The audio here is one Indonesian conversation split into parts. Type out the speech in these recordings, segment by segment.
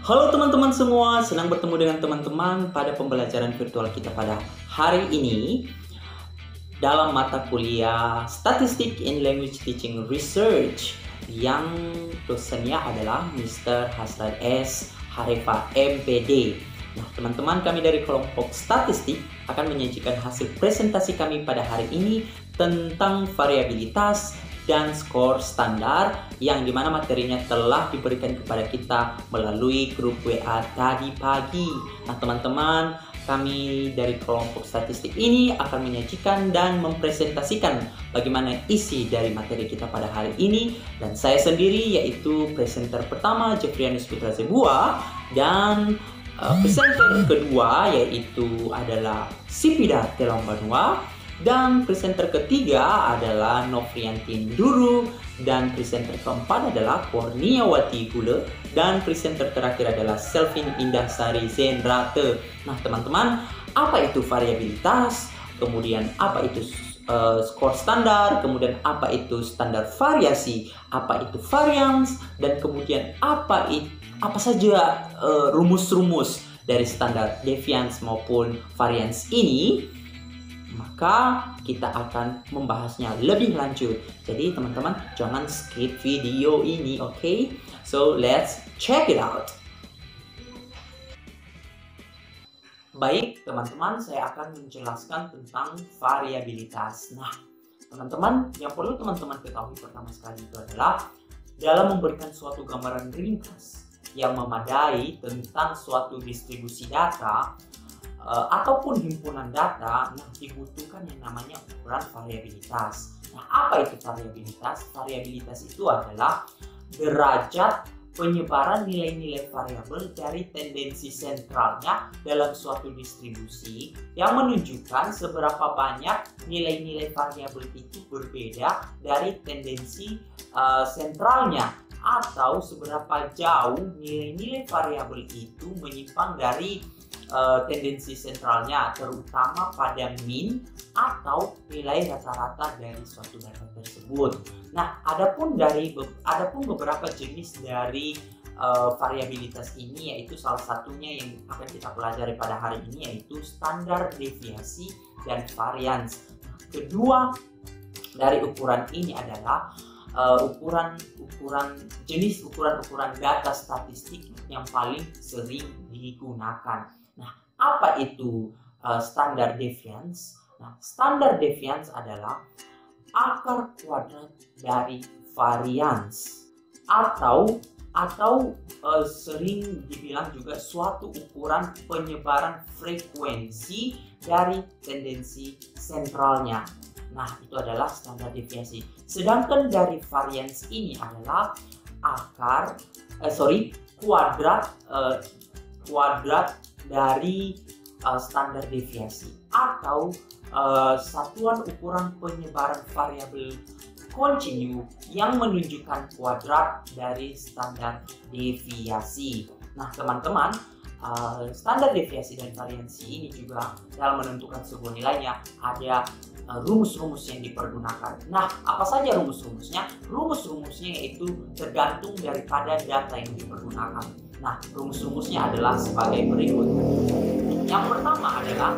Halo teman-teman semua, senang bertemu dengan teman-teman pada pembelajaran virtual kita pada hari ini dalam mata kuliah Statistik in Language Teaching Research yang dosennya adalah Mr. Haslan S. Harefa MPD. Nah, teman-teman, kami dari kelompok statistik akan menyajikan hasil presentasi kami pada hari ini tentang variabilitas dan skor standar yang dimana materinya telah diberikan kepada kita melalui grup WA tadi pagi. Nah teman-teman, kami dari kelompok statistik ini akan menyajikan dan mempresentasikan bagaimana isi dari materi kita pada hari ini. Dan saya sendiri yaitu presenter pertama Jeffrianus Putra Zebua dan presenter kedua yaitu adalah Sipida Telombanua. Dan presenter ketiga adalah Nofrianti Duru. Dan presenter keempat adalah Kurniawati Gule. Dan presenter terakhir adalah Selvin Indahsari Zenrate. Nah teman-teman, apa itu variabilitas? Kemudian apa itu skor standar? Kemudian apa itu standar variasi? Apa itu varians? Dan kemudian apa saja rumus-rumus dari standar deviance maupun varians ini? Maka kita akan membahasnya lebih lanjut. Jadi teman-teman jangan skip video ini, oke? So let's check it out. Baik teman-teman, saya akan menjelaskan tentang variabilitas. Nah teman-teman, yang perlu teman-teman ketahui pertama sekali itu adalah dalam memberikan suatu gambaran ringkas yang memadai tentang suatu distribusi data ataupun himpunan data, nah dibutuhkan yang namanya ukuran variabilitas. Nah, apa itu variabilitas? Variabilitas itu adalah derajat penyebaran nilai-nilai variabel dari tendensi sentralnya dalam suatu distribusi yang menunjukkan seberapa banyak nilai-nilai variabel itu berbeda dari tendensi sentralnya, atau seberapa jauh nilai-nilai variabel itu menyimpang dari tendensi sentralnya, terutama pada mean atau nilai rata-rata dari suatu data tersebut. Nah, adapun beberapa jenis dari variabilitas ini, yaitu salah satunya yang akan kita pelajari pada hari ini yaitu standar deviasi dan varians. Kedua dari ukuran ini adalah ukuran data statistik yang paling sering digunakan. Nah, apa itu standar deviance? Nah, standar deviance adalah akar kuadrat dari varians atau sering dibilang juga suatu ukuran penyebaran frekuensi dari tendensi sentralnya. Nah, itu adalah standar deviasi. Sedangkan dari varians ini adalah kuadrat dari standar deviasi atau satuan ukuran penyebaran variabel kontinu yang menunjukkan kuadrat dari standar deviasi. Nah teman-teman, standar deviasi dan variansi ini juga dalam menentukan sebuah nilainya ada rumus-rumus yang dipergunakan. Nah, apa saja rumus-rumusnya? Rumus-rumusnya yaitu tergantung daripada data yang dipergunakan. Nah, rumus-rumusnya adalah sebagai berikut. Yang pertama adalah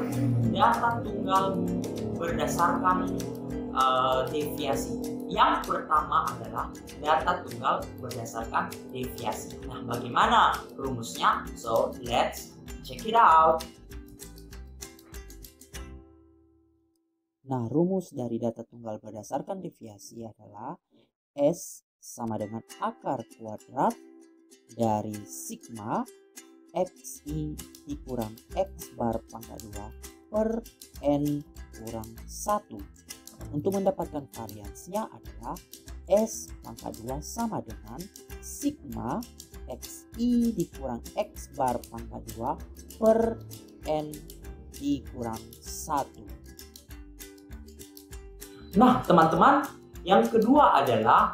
data tunggal berdasarkan deviasi. Yang pertama adalah data tunggal berdasarkan deviasi. Nah, bagaimana rumusnya? So, let's check it out. Nah, rumus dari data tunggal berdasarkan deviasi adalah S sama dengan akar kuadrat dari sigma XI dikurang X bar pangkat 2 per N kurang 1. Untuk mendapatkan variansnya adalah S pangkat 2 sama dengan sigma XI dikurang X bar pangkat 2 per N dikurang 1. Nah teman-teman, yang kedua adalah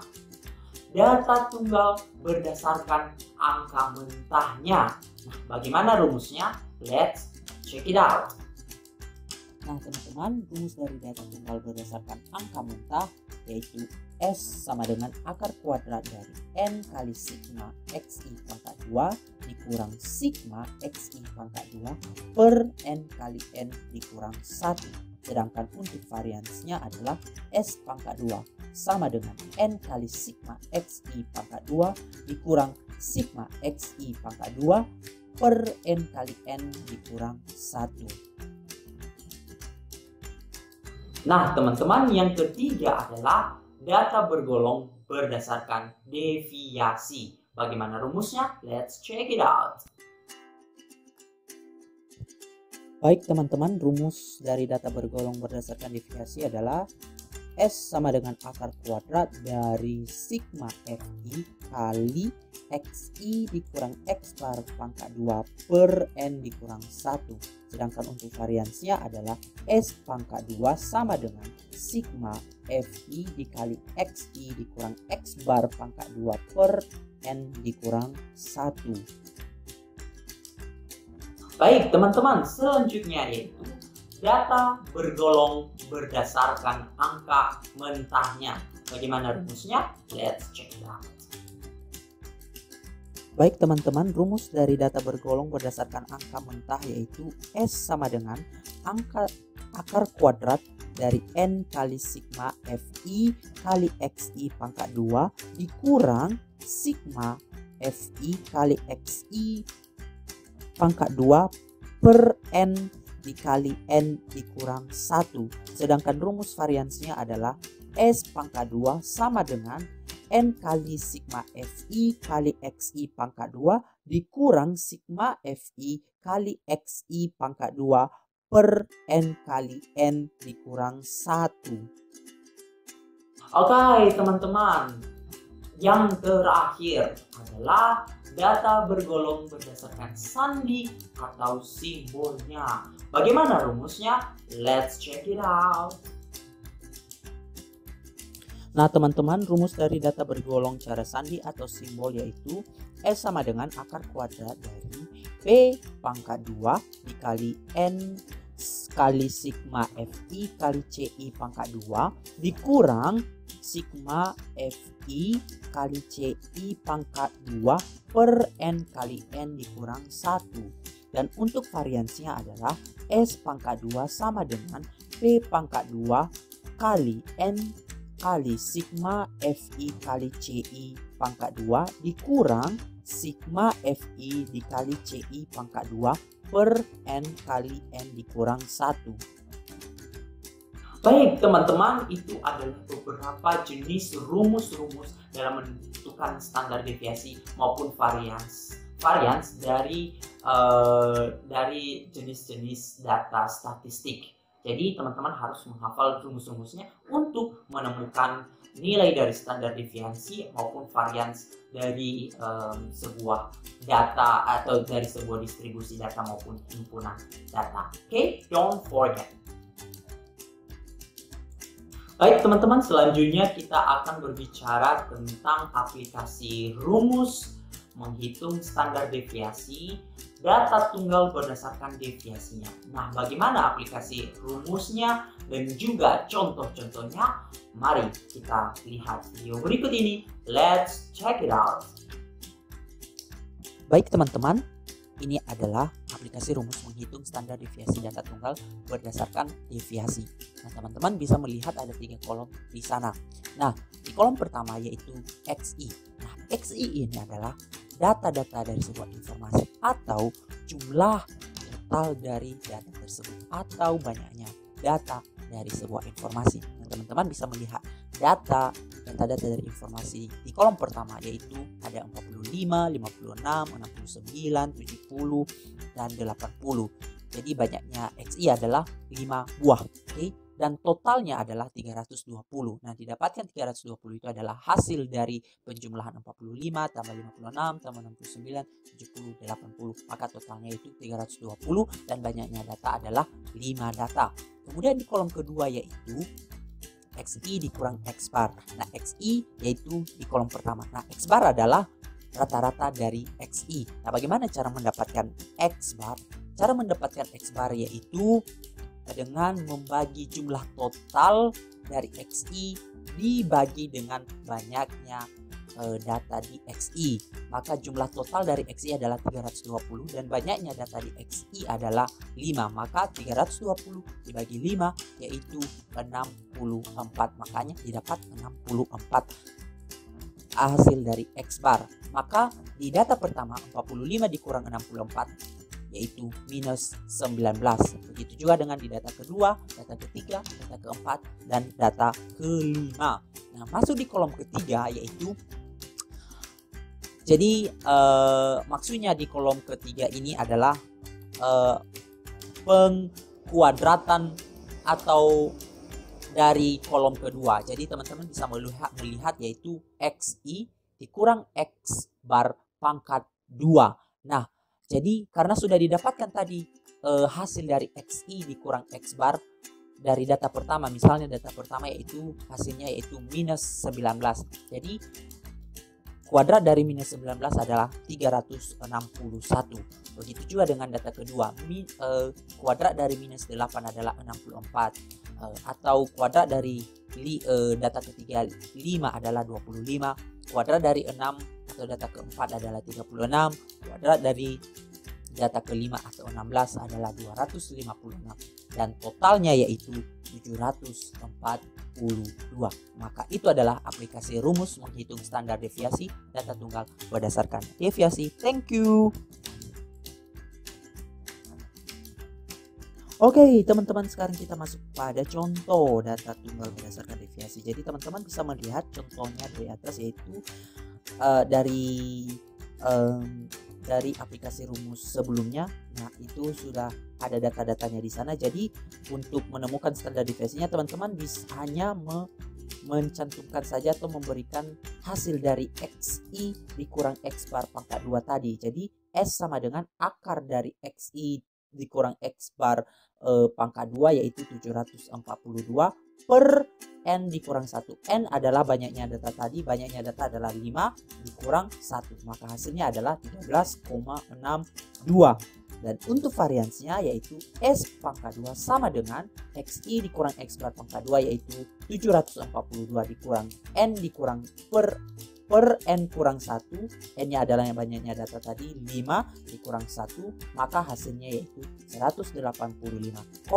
data tunggal berdasarkan angka mentahnya. Nah, bagaimana rumusnya? Let's check it out. Nah teman-teman, rumus dari data tunggal berdasarkan angka mentah yaitu S sama dengan akar kuadrat dari N kali sigma XI pangkat 2 dikurang sigma XI pangkat 2 per N kali N dikurang 1. Sedangkan untuk variansnya adalah S pangkat 2 sama dengan N kali sigma XI pangkat 2 dikurang sigma XI pangkat 2 per N kali N dikurang 1. Nah, teman-teman, yang ketiga adalah data bergolong berdasarkan deviasi. Bagaimana rumusnya? Let's check it out. Baik teman-teman, rumus dari data bergolong berdasarkan deviasi adalah S sama dengan akar kuadrat dari sigma Fi kali Xi dikurang X bar pangkat 2 per N dikurang 1. Sedangkan untuk variansnya adalah S pangkat 2 sama dengan sigma Fi dikali Xi dikurang X bar pangkat 2 per N dikurang 1. Baik teman-teman, selanjutnya yaitu data bergolong berdasarkan angka mentahnya. Bagaimana rumusnya? Let's check it out. Baik teman-teman, rumus dari data bergolong berdasarkan angka mentah yaitu S sama dengan akar kuadrat dari N kali sigma Fi kali Xi pangkat 2 dikurang sigma Fi kali Xi pangkat 2 per N dikali N dikurang 1. Sedangkan rumus variansnya adalah S pangkat 2 sama dengan N kali sigma Fi kali Xi pangkat 2 dikurang sigma Fi kali Xi pangkat 2 per N kali N dikurang 1. Oke teman-teman, yang terakhir adalah data bergolong berdasarkan sandi atau simbolnya. Bagaimana rumusnya? Let's check it out. Nah teman-teman, rumus dari data bergolong cara sandi atau simbol yaitu S sama dengan akar kuadrat dari P pangkat 2 dikali N kali sigma Fi kali Ci pangkat 2 dikurang sigma Fi kali Ci pangkat 2 per N kali N dikurang 1. Dan untuk variansnya adalah S pangkat 2 sama dengan P pangkat 2 kali N kali sigma Fi kali Ci pangkat 2 dikurang sigma Fi dikali Ci pangkat 2 per N kali N dikurang 1. Baik teman-teman, itu adalah beberapa jenis rumus-rumus dalam menentukan standar deviasi maupun varians dari jenis-jenis data statistik. Jadi teman-teman harus menghafal rumus-rumusnya untuk menemukan nilai dari standar deviasi maupun varians dari sebuah data atau dari sebuah distribusi data maupun himpunan data. Oke, don't forget. Baik teman-teman, selanjutnya kita akan berbicara tentang aplikasi rumus menghitung standar deviasi data tunggal berdasarkan deviasinya. Nah, bagaimana aplikasi rumusnya dan juga contoh-contohnya? Mari kita lihat video berikut ini. Let's check it out. Baik teman-teman, ini adalah aplikasi rumus menghitung standar deviasi data tunggal berdasarkan deviasi. Nah, teman-teman bisa melihat ada 3 kolom di sana. Nah, di kolom pertama yaitu XI. Nah, XI ini adalah data-data dari sebuah informasi atau jumlah total dari data tersebut atau banyaknya data dari sebuah informasi. Nah, teman-teman bisa melihat data dari informasi di kolom pertama yaitu ada 45, 56, 69, 70 dan 80. Jadi banyaknya XI adalah 5 buah. Oke? Dan totalnya adalah 320. Nah, didapatkan 320 itu adalah hasil dari penjumlahan 45 tambah 56 tambah 69 70 80. Maka totalnya itu 320 dan banyaknya data adalah 5 data. Kemudian di kolom kedua yaitu XI dikurang X bar. Nah, XI yaitu di kolom pertama. Nah, X bar adalah rata-rata dari XI. Nah, bagaimana cara mendapatkan X bar? Cara mendapatkan X bar yaitu dengan membagi jumlah total dari XI dibagi dengan banyaknya data di XI. Maka jumlah total dari XI adalah 320 dan banyaknya data di XI adalah 5. Maka 320 dibagi 5 yaitu 64. Makanya didapat 64 hasil dari X bar. Maka di data pertama 45 dikurang 64 yaitu minus 19. Begitu juga dengan di data kedua, data ketiga, data keempat, dan data kelima. Nah, masuk di kolom ketiga yaitu maksudnya di kolom ketiga ini adalah pengkuadratan atau dari kolom kedua. Jadi teman-teman bisa melihat yaitu XI dikurang X bar pangkat 2. Nah, jadi karena sudah didapatkan tadi hasil dari XI dikurang X bar dari data pertama, misalnya data pertama yaitu hasilnya yaitu minus 19. Jadi kuadrat dari minus 19 adalah 361. Begitu juga dengan data kedua, kuadrat dari minus 8 adalah 64. Atau kuadrat dari data ketiga 5 adalah 25. Kuadrat dari 6 atau data keempat adalah 36. Kuadrat dari data kelima atau 16 adalah 256 dan totalnya yaitu 742. Maka itu adalah aplikasi rumus menghitung standar deviasi data tunggal berdasarkan deviasi. Thank you. Oke, teman-teman, sekarang kita masuk pada contoh data tunggal berdasarkan deviasi. Jadi teman-teman bisa melihat contohnya di atas yaitu dari aplikasi rumus sebelumnya. Nah, itu sudah ada data-datanya di sana. Jadi untuk menemukan standar deviasinya teman-teman bisa hanya mencantumkan saja atau memberikan hasil dari XI dikurang X bar pangkat 2 tadi. Jadi S sama dengan akar dari XI dikurang X bar pangkat 2 yaitu 742 per N dikurang 1. N adalah banyaknya data tadi, banyaknya data adalah 5 dikurang 1. Maka hasilnya adalah 13,62. Dan untuk variansinya yaitu S pangkat 2 sama dengan XI dikurang X bar pangkat 2 yaitu 742 dikurang N dikurang per N kurang 1. N nya adalah yang banyaknya data tadi, 5 dikurang 1, maka hasilnya yaitu 185,50.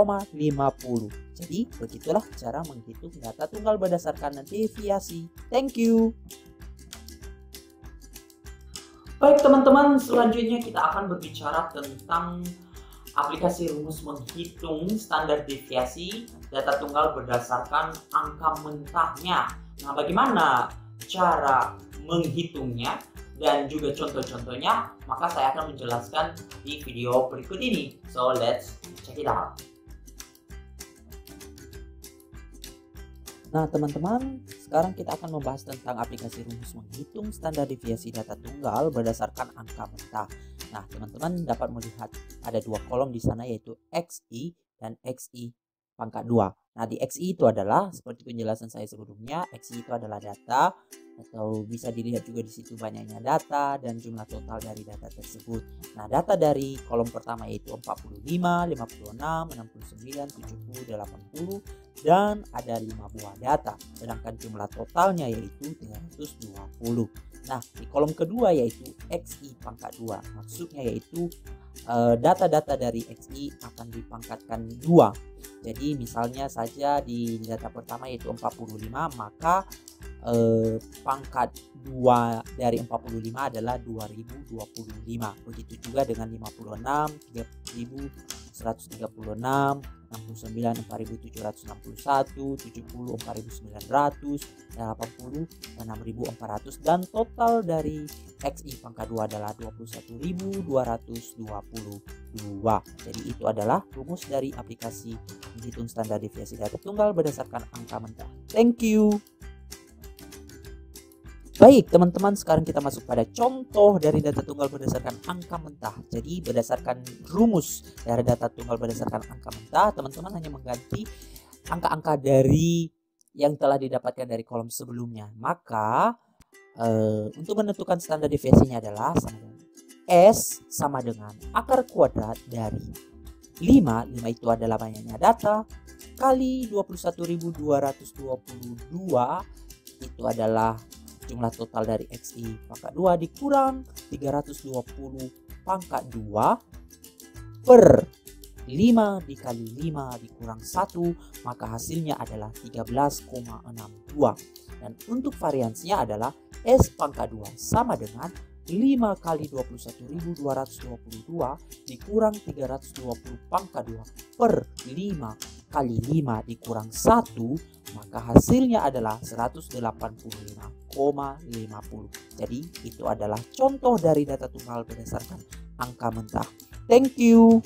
Jadi begitulah cara menghitung data tunggal berdasarkan deviasi. Thank you. Baik teman-teman, selanjutnya kita akan berbicara tentang aplikasi rumus menghitung standar deviasi data tunggal berdasarkan angka mentahnya. Nah, bagaimana cara menghitungnya dan juga contoh-contohnya, maka saya akan menjelaskan di video berikut ini. So let's check it out. Nah teman-teman, sekarang kita akan membahas tentang aplikasi rumus menghitung standar deviasi data tunggal berdasarkan angka mentah. Nah teman-teman dapat melihat ada dua kolom di sana yaitu XI dan XI pangkat 2. Nah di XI itu adalah seperti penjelasan saya sebelumnya, XI itu adalah data atau bisa dilihat juga di situ banyaknya data dan jumlah total dari data tersebut. Nah data dari kolom pertama yaitu 45, 56, 69, 70, 80 dan ada 5 buah data. Sedangkan jumlah totalnya yaitu 320. Nah di kolom kedua yaitu XI pangkat 2. Maksudnya yaitu data-data dari XI akan dipangkatkan 2. Jadi misalnya saja di data pertama yaitu 45, maka pangkat 2 dari 45 adalah 2025. Begitu juga dengan 56, 3136, 69, 4761, 70, 4900, 80, 6400 dan total dari XI pangkat 2 adalah 21.222. Jadi itu adalah rumus dari aplikasi menghitung standar deviasi data tunggal berdasarkan angka mentah. Thank you. Baik teman-teman, sekarang kita masuk pada contoh dari data tunggal berdasarkan angka mentah. Jadi berdasarkan rumus dari data tunggal berdasarkan angka mentah, teman-teman hanya mengganti angka-angka dari yang telah didapatkan dari kolom sebelumnya. Maka untuk menentukan standar deviasinya adalah S sama dengan akar kuadrat dari 5 itu adalah banyaknya data, kali 21.222 itu adalah jumlah total dari XI pangkat 2 dikurang 320 pangkat 2 per 5 dikali 5 dikurang 1, maka hasilnya adalah 13,62. Dan untuk variansinya adalah S pangkat 2 sama dengan 5 kali 21.222 dikurang 320 pangkat 2 per 5 kali 5 dikurang 1, maka hasilnya adalah 185,50. Jadi itu adalah contoh dari data tunggal berdasarkan angka mentah. Thank you.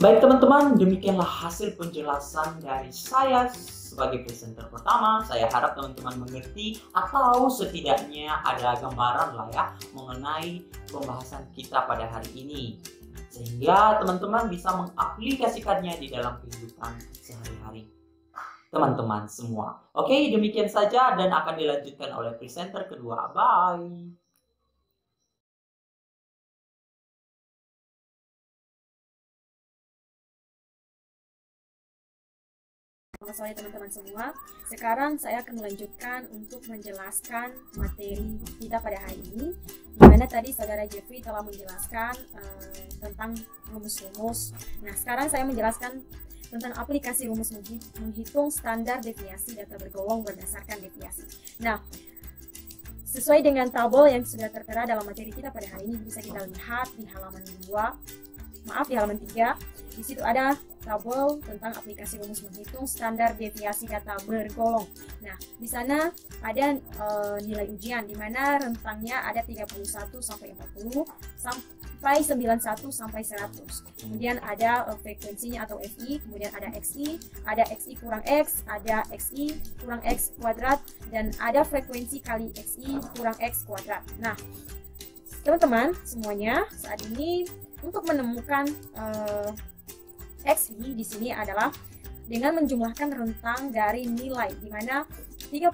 Baik teman-teman, demikianlah hasil penjelasan dari saya sebagai presenter pertama. Saya harap teman-teman mengerti atau setidaknya ada gambaran lah ya mengenai pembahasan kita pada hari ini, sehingga teman-teman bisa mengaplikasikannya di dalam kehidupan sehari-hari teman-teman semua. Oke, demikian saja dan akan dilanjutkan oleh presenter kedua. Bye. Selamat sore teman-teman semua. Sekarang saya akan melanjutkan untuk menjelaskan materi kita pada hari ini, di mana tadi saudara Jeffrey telah menjelaskan tentang rumus-rumus. Nah, sekarang saya menjelaskan tentang aplikasi rumus menghitung standar deviasi data bergolong berdasarkan deviasi. Nah, sesuai dengan tabel yang sudah tertera dalam materi kita pada hari ini, bisa kita lihat di halaman 3. Di situ ada tabel tentang aplikasi rumus menghitung standar deviasi data bergolong. Nah, di sana ada nilai ujian di mana rentangnya ada 31 sampai 40 sampai 91 sampai 100. Kemudian ada frekuensinya atau FI, kemudian ada XI, ada XI kurang X, ada XI kurang X kuadrat, dan ada frekuensi kali XI kurang X kuadrat. Nah, teman-teman semuanya, saat ini untuk menemukan XI di sini adalah dengan menjumlahkan rentang dari nilai, di mana 31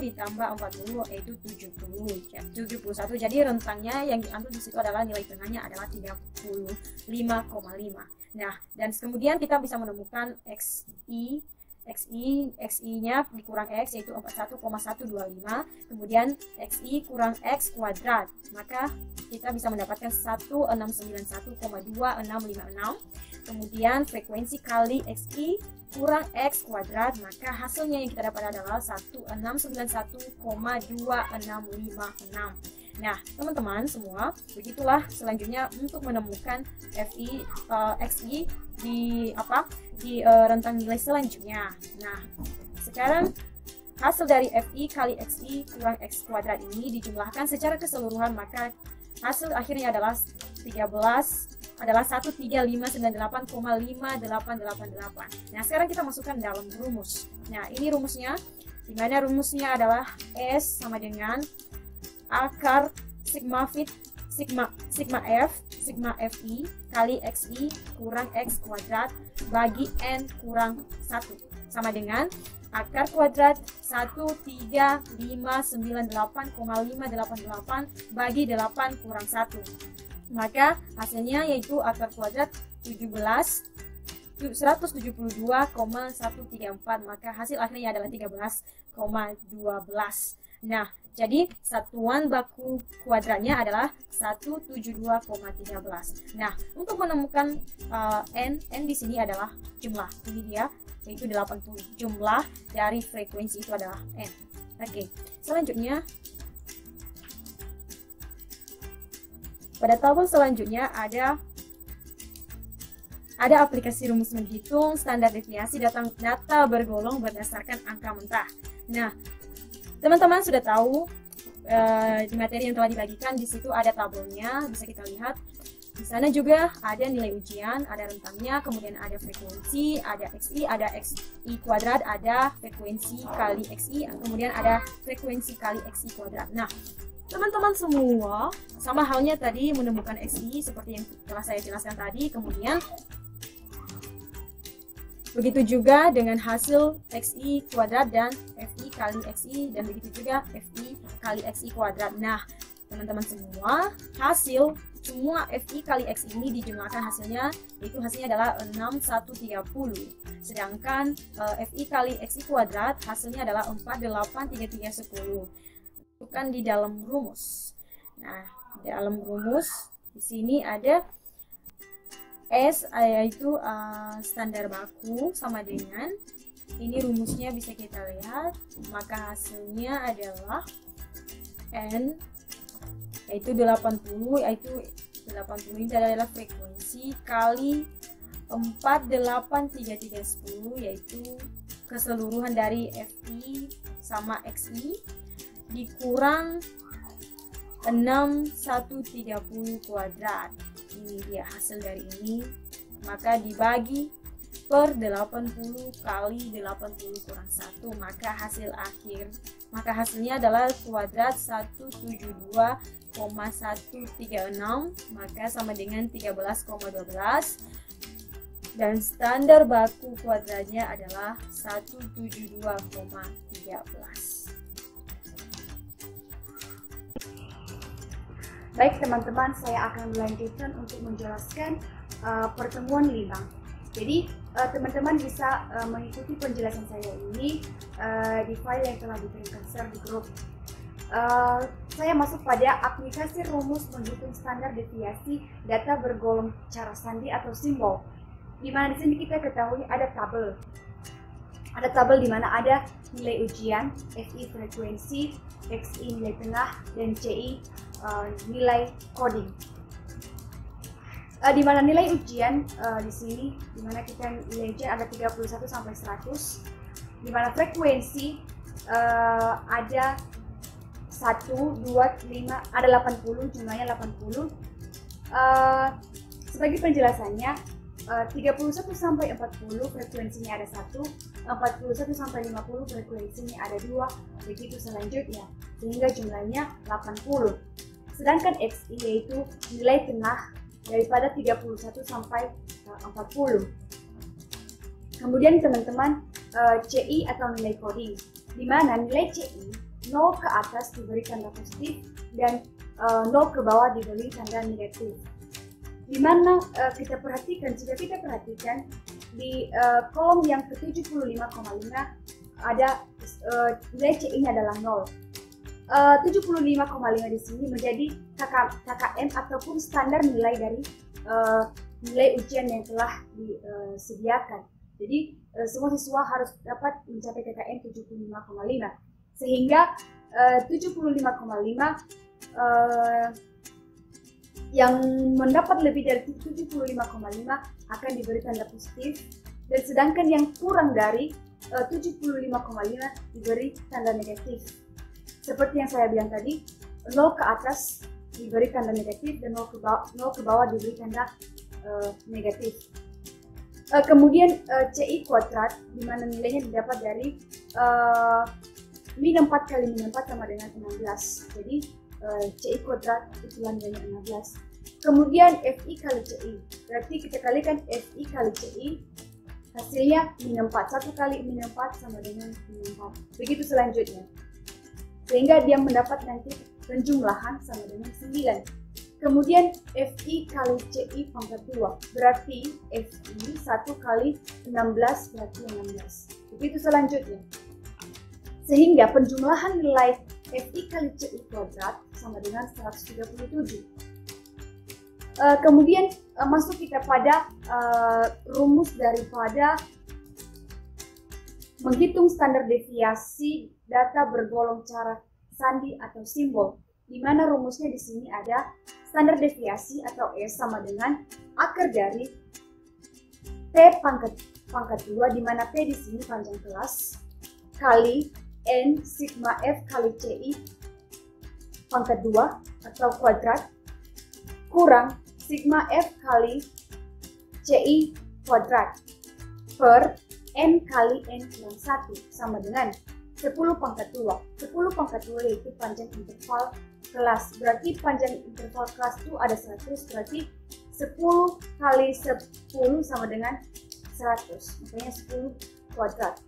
ditambah 40 yaitu 70 ya, 71. Jadi rentangnya yang diambil di situ adalah nilai tengahnya adalah 35,5. Nah, dan kemudian kita bisa menemukan XI-nya dikurang X yaitu 41,125, kemudian XI kurang X kuadrat, maka kita bisa mendapatkan 1691,2656. Kemudian frekuensi kali XI kurang X kuadrat, maka hasilnya yang kita dapat adalah 1691,2656. Nah, teman-teman semua, begitulah selanjutnya untuk menemukan XI di rentang nilai selanjutnya. Nah, sekarang hasil dari FI kali XI kurang X kuadrat ini dijumlahkan secara keseluruhan, maka hasil akhirnya adalah 13.598,5888. Nah, sekarang kita masukkan dalam rumus. Nah, ini rumusnya, di mana rumusnya adalah S sama dengan akar sigma F FI kali XI kurang X kuadrat bagi N kurang 1 sama dengan akar kuadrat 13.598,588 bagi 8 kurang 1. Maka hasilnya yaitu akar kuadrat 172,134, maka hasil akhirnya adalah 13,12. Nah, jadi satuan baku kuadratnya adalah 172,13. Nah, untuk menemukan N di sini adalah jumlah. Ini dia, yaitu 80. Jumlah dari frekuensi itu adalah N. Oke, selanjutnya pada tabel selanjutnya ada aplikasi rumus menghitung standar deviasi data bergolong berdasarkan angka mentah. Nah, teman-teman sudah tahu di materi yang telah dibagikan, di situ ada tabelnya, bisa kita lihat. Di sana juga ada nilai ujian, ada rentangnya, kemudian ada frekuensi, ada XI, ada XI kuadrat, ada frekuensi kali XI, kemudian ada frekuensi kali XI kuadrat. Nah, teman-teman semua sama halnya tadi menemukan XI seperti yang telah saya jelaskan tadi, kemudian begitu juga dengan hasil XI kuadrat dan FI kali XI, dan begitu juga FI kali XI kuadrat. Nah, teman-teman semua, hasil semua FI kali X ini dijumlahkan hasilnya, yaitu hasilnya adalah 6130. Sedangkan FI kali X kuadrat hasilnya adalah 483310. Bukan di dalam rumus. Nah, dalam rumus di sini ada S, yaitu standar baku sama dengan, ini rumusnya bisa kita lihat, maka hasilnya adalah N, yaitu 80, yaitu 80 ini adalah frekuensi kali 483310, yaitu keseluruhan dari FI sama XI dikurang 6130 kuadrat. Ini dia hasil dari ini, maka dibagi per 80 kali 80 kurang 1, maka hasilnya adalah kuadrat 172,136, maka sama dengan 13,12, dan standar baku kuadratnya adalah 172,13. Baik teman-teman, saya akan melanjutkan untuk menjelaskan pertemuan 5. Jadi teman-teman bisa mengikuti penjelasan saya ini di file yang telah diberikan share di grup. Saya masuk pada aplikasi rumus menghitung standar deviasi data bergolong cara sandi atau simbol. Di mana di sini kita ketahui ada tabel. Ada tabel di mana ada nilai ujian, FI frekuensi, XI nilai tengah, dan CI nilai coding. Di mana nilai ujian di sini, di mana kita nilai ujian ada 31 sampai 100, di mana frekuensi ada 1, 2, 5, ada 80, jumlahnya 80. Sebagai penjelasannya, 31 sampai 40 frekuensinya ada 1, 41 sampai 50 frekuensinya ada 2, begitu selanjutnya, sehingga jumlahnya 80. Sedangkan XI yaitu nilai tengah daripada 31 sampai 40. Kemudian teman-teman, CI atau nilai coding, di mana nilai CI 0 ke atas diberi tanda positif dan 0 ke bawah diberi tanda negatif. Di mana kita perhatikan, jika kita perhatikan di kolom yang ke-75,5 ada nilai CI-nya adalah 0. 75,5 di sini menjadi KKM ataupun standar nilai dari nilai ujian yang telah disediakan. Jadi semua siswa harus dapat mencapai KKM 75,5, sehingga 75,5 yang mendapat lebih dari 75,5 akan diberi tanda positif, dan sedangkan yang kurang dari 75,5 diberi tanda negatif. Seperti yang saya bilang tadi, 0 ke atas diberi tanda negatif dan 0 ke bawah diberi tanda negatif. Kemudian CI kuadrat, di mana nilainya didapat dari min 4 kali min 4 sama dengan 16. Jadi CI kuadrat itulah nilainya 16. Kemudian FI kali CI, berarti kita kalikan FI kali CI, hasilnya min 4. 1 kali min 4 sama dengan min 4. Begitu selanjutnya, sehingga dia mendapat nanti penjumlahan sama dengan 9. Kemudian FI kali CI pangkat 2, berarti FI 1 kali 16 berarti 16. Begitu selanjutnya, sehingga penjumlahan nilai FI kali CI kuadrat sama dengan 137. Kemudian masuk kita pada rumus daripada menghitung standar deviasi data bergolong cara sandi atau simbol, di mana rumusnya di sini ada standar deviasi atau S sama dengan akar dari P pangkat 2, di mana P di sini panjang kelas, kali N sigma F kali CI pangkat 2 atau kuadrat, kurang sigma F kali CI kuadrat per N kali N kurang 1 sama dengan 10 pangkat 2. 10 pangkat 2 yaitu panjang interval kelas. Berarti panjang interval kelas itu ada 100, berarti 10 kali 10 sama dengan 100. Makanya 10 kuadrat.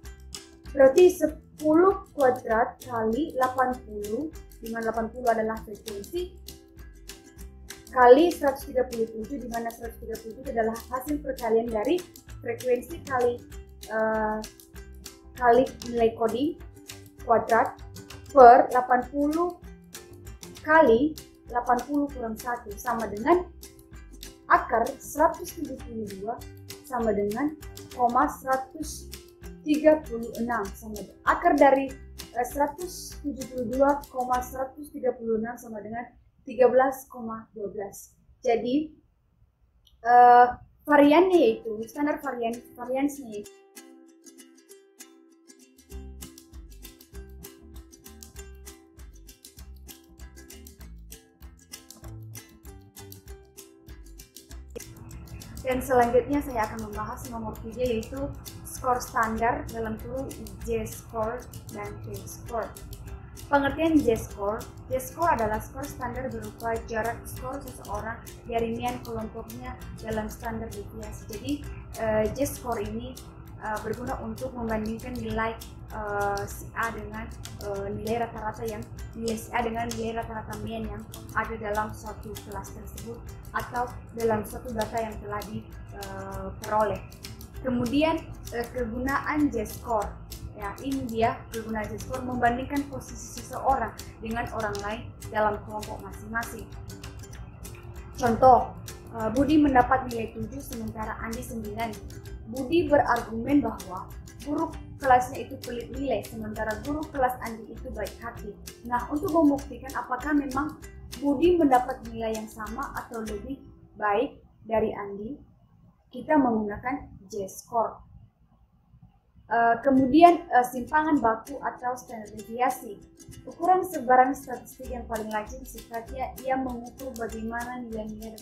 Berarti 10 kuadrat kali 80, di mana 80 adalah frekuensi, kali 137, di mana 137 adalah hasil perkalian dari frekuensi kali nilai coding kuadrat per 80 kali 80 kurang 1 sama dengan akar 172 sama dengan 136 sama dengan akar dari 172,136 sama dengan 13,12. Jadi variannya yaitu standar variansinya yaitu dan selanjutnya saya akan membahas nomor 3 yaitu skor standar dalam kurung Z-score dan T-score. Pengertian Z-score adalah skor standar berupa jarak skor seseorang dari mean kelompoknya dalam standar deviasi. Jadi Z-score ini berguna untuk membandingkan nilai si A dengan nilai rata-rata nilai si A dengan nilai rata-rata mean yang ada dalam suatu kelas tersebut atau dalam suatu data yang telah diperoleh. Kemudian kegunaan Z-score, ya ini dia kegunaan Z-score, membandingkan posisi seseorang dengan orang lain dalam kelompok masing-masing. Contoh, Budi mendapat nilai 7 sementara Andi 9. Budi berargumen bahwa guru kelasnya itu pelit nilai sementara guru kelas Andi itu baik hati. Nah, untuk membuktikan apakah memang Budi mendapat nilai yang sama atau lebih baik dari Andi, kita menggunakan Z-score. Kemudian simpangan baku atau standar deviasi. Ukuran sebaran statistik yang paling lazim sifatnya ia mengukur bagaimana nilai-nilai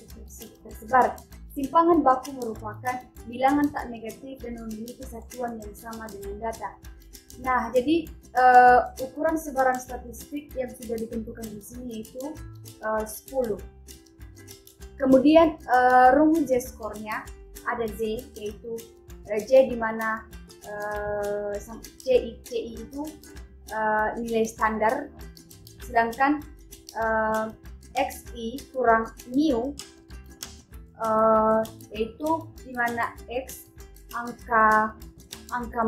tersebar. Simpangan baku merupakan bilangan tak negatif dan memiliki satuan yang sama dengan data. Nah, jadi ukuran sebaran statistik yang sudah ditentukan di sini yaitu 10. Kemudian rumus Z-score-nya ada Z, yaitu J di mana CI itu nilai standar, sedangkan XI kurang mu yaitu di mana X angka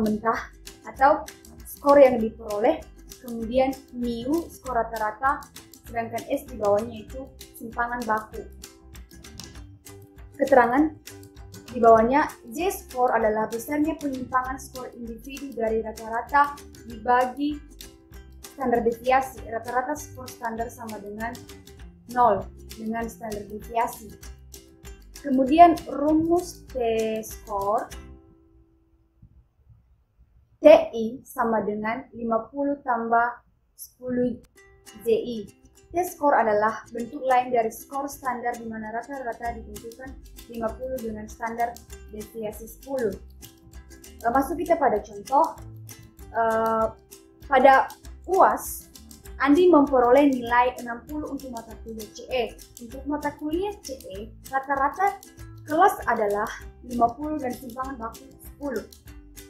mentah atau skor yang diperoleh, kemudian mu skor rata-rata, sedangkan S di bawahnya itu simpangan baku. Keterangan di bawahnya, Z-score adalah besarnya penyimpangan skor individu dari rata-rata dibagi standar deviasi. Rata-rata skor standar sama dengan 0 dengan standar deviasi. Kemudian rumus T-score, TI sama dengan 50 tambah 10 ZI. T-score adalah bentuk lain dari skor standar di mana rata-rata ditentukan 50 dengan standar deviasi 10. Masuk kita pada contoh. Pada UAS, Andi memperoleh nilai 60 untuk mata kuliah CE. Untuk mata kuliah CE, rata-rata kelas adalah 50 dan simpangan baku 10.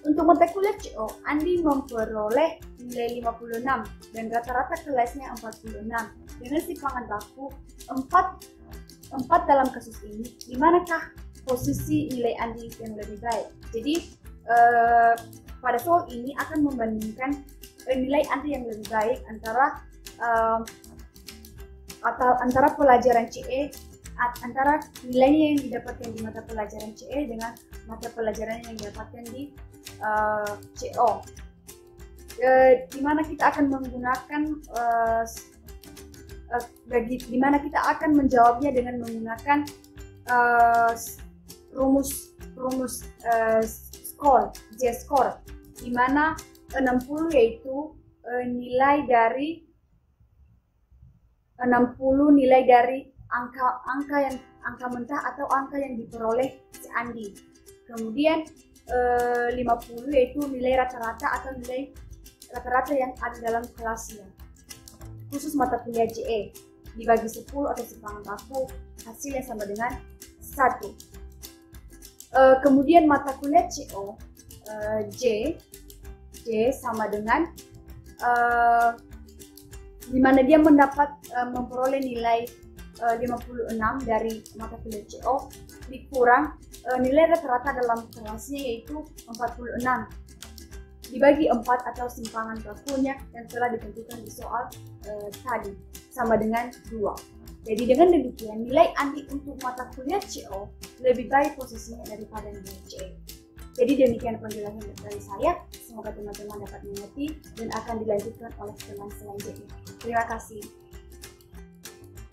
Untuk mata kuliah CO, Andi memperoleh nilai 56 dan rata-rata kelasnya 46 dengan simpangan baku 4 dalam kasus ini. Di manakah posisi nilai Andi yang lebih baik? Jadi pada soal ini akan membandingkan nilai Andi yang lebih baik antara pelajaran CE, antara nilainya yang didapatkan di mata pelajaran CE dengan mata pelajaran yang didapatkan di CO. Di mana kita akan menggunakan di mana kita akan menjawabnya dengan menggunakan rumus skor, Z-score, di mana 60 yaitu nilai dari angka mentah atau angka yang diperoleh si Andi. Kemudian 50 yaitu nilai rata-rata atau nilai rata-rata yang ada dalam kelasnya. Khusus mata kuliah CE dibagi 10 atau simpangan baku, hasilnya sama dengan 1. Kemudian mata kuliah CO, J sama dengan di mana dia memperoleh nilai 56 dari mata kuliah CO dikurang nilai rata-rata dalam kelasnya yaitu 46 dibagi 4 atau simpangan pelakunya yang telah ditentukan di soal tadi sama dengan 2. Jadi dengan demikian nilai ANDI untuk mata kuliah CO lebih baik posisinya daripada nilai CE. Jadi demikian penjelasan dari saya, semoga teman-teman dapat mengerti dan akan dilanjutkan oleh teman selanjutnya. Terima kasih.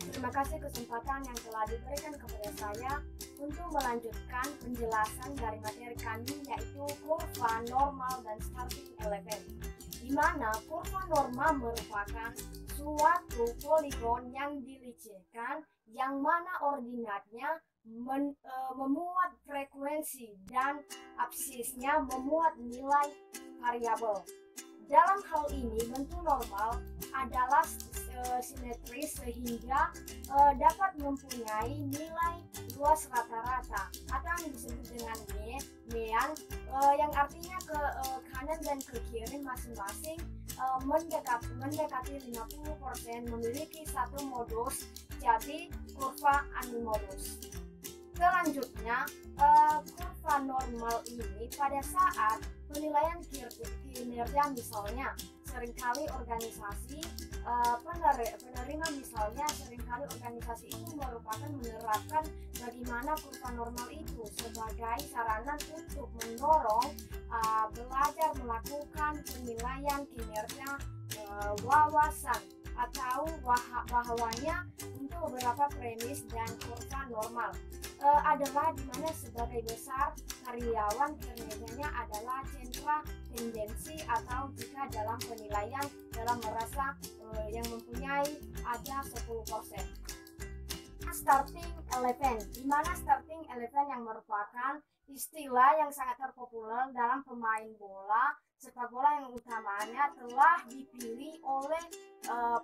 Terima kasih kesempatan yang telah diberikan kepada saya untuk melanjutkan penjelasan dari materi kami yaitu kurva normal dan starting eleven. Di mana kurva normal merupakan suatu poligon yang dilicirkan yang mana ordinatnya memuat frekuensi dan absisnya memuat nilai variabel. Dalam hal ini bentuk normal adalah simetris sehingga dapat mempunyai nilai luas rata-rata atau yang disebut dengan mean yang artinya ke kanan dan ke kiri masing-masing mendekati 50% memiliki satu modus, jadi kurva animodus. Selanjutnya, kurva normal ini pada saat penilaian kinerja misalnya seringkali organisasi penerima misalnya seringkali organisasi itu menerapkan bagaimana kurva normal itu sebagai sarana untuk mendorong belajar melakukan penilaian kinerja wawasan atau bahwanya untuk beberapa premis dan kurva normal adalah di mana sebagai besar karyawan kinerjanya adalah sentra tendensi atau jika dalam penilaian dalam merasa yang mempunyai ada 10%. Starting eleven, di mana starting eleven yang merupakan istilah yang sangat terpopuler dalam pemain bola sepak bola yang utamanya telah dipilih oleh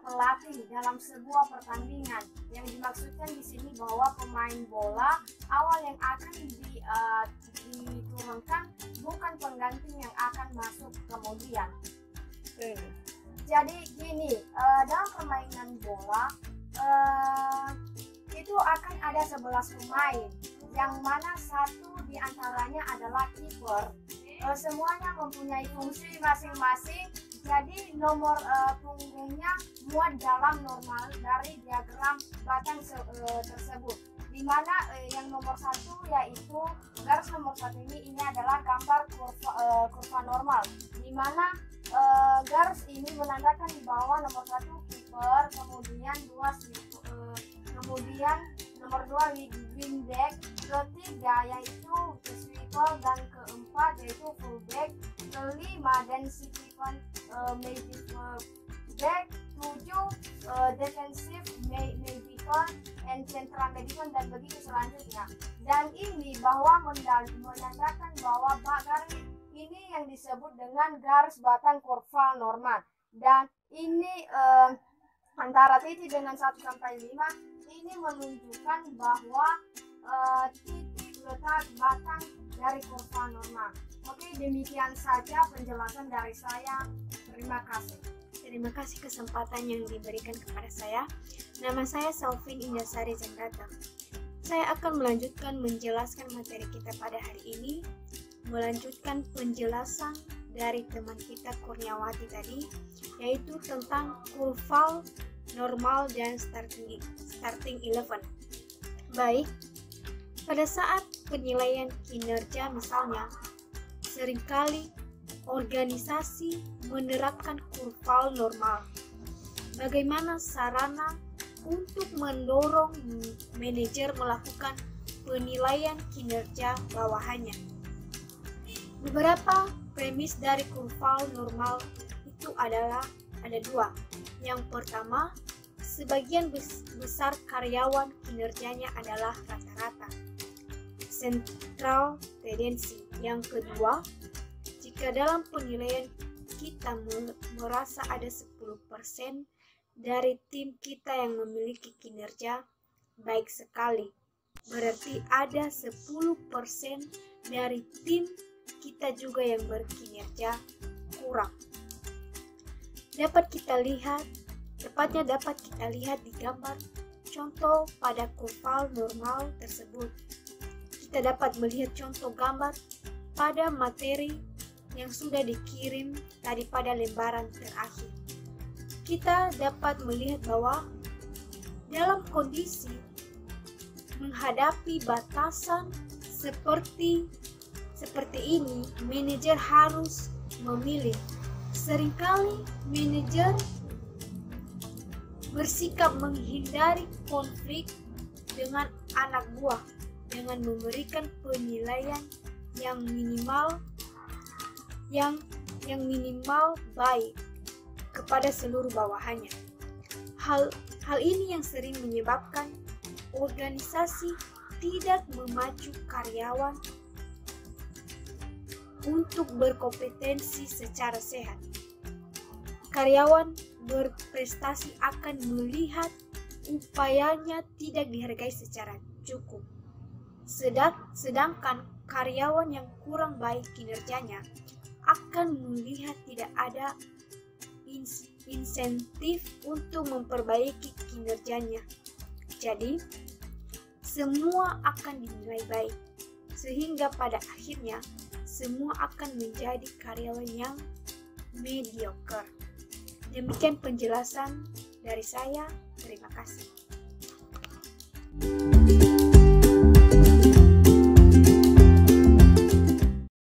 pelatih dalam sebuah pertandingan. Yang dimaksudkan di sini bahwa pemain bola awal yang akan diturunkan bukan pengganti yang akan masuk kemudian. Jadi gini, dalam permainan bola itu akan ada 11 pemain, yang mana satu diantaranya adalah kiper. Semuanya mempunyai fungsi masing-masing. Jadi nomor punggungnya muat dalam normal dari diagram batang tersebut. Di mana yang nomor 1 yaitu garis nomor 1 ini adalah gambar kurva normal. Di mana garis ini menandakan di bawah nomor 1 kiper, kemudian kemudian nomor 2 wingback, ketiga yaitu sweeper, dan keempat yaitu fullback, kelima density back, 7 defensive midfield and central midfield, dan begitu selanjutnya. Dan ini bahwa menandakan bahwa garis ini yang disebut dengan garis batang kurva normal, dan ini antara titik dengan 1 sampai 5 ini menunjukkan bahwa titik letak batang dari kurva normal. Oke, demikian saja penjelasan dari saya. Terima kasih. Terima kasih kesempatan yang diberikan kepada saya. Nama saya Salvin Indasari Zendrata. Saya akan melanjutkan menjelaskan materi kita pada hari ini, melanjutkan penjelasan dari teman kita Kurniawati tadi, yaitu tentang kurva normal dan starting eleven. Baik, pada saat penilaian kinerja misalnya, seringkali organisasi menerapkan kurva normal. Bagaimana sarana untuk mendorong manajer melakukan penilaian kinerja bawahannya? Beberapa premis dari kurva normal itu adalah ada 2. Yang pertama, sebagian besar karyawan kinerjanya adalah rata-rata, central tendency. Yang kedua, jika dalam penilaian kita merasa ada 10% dari tim kita yang memiliki kinerja baik sekali, berarti ada 10% dari tim kita juga yang berkinerja kurang. Dapat kita lihat di gambar contoh pada kurva normal tersebut. Kita dapat melihat contoh gambar pada materi yang sudah dikirim tadi pada lembaran terakhir. Kita dapat melihat bahwa dalam kondisi menghadapi batasan seperti ini, manajer harus memilih. Seringkali manajer bersikap menghindari konflik dengan anak buah dengan memberikan penilaian yang minimal baik kepada seluruh bawahannya. Hal ini yang sering menyebabkan organisasi tidak memacu karyawan untuk berkompetensi secara sehat. Karyawan berprestasi akan melihat upayanya tidak dihargai secara cukup. Sedangkan karyawan yang kurang baik kinerjanya akan melihat tidak ada insentif untuk memperbaiki kinerjanya. Jadi, semua akan dinilai baik, sehingga pada akhirnya semua akan menjadi karyawan yang mediocre. Demikian penjelasan dari saya. Terima kasih.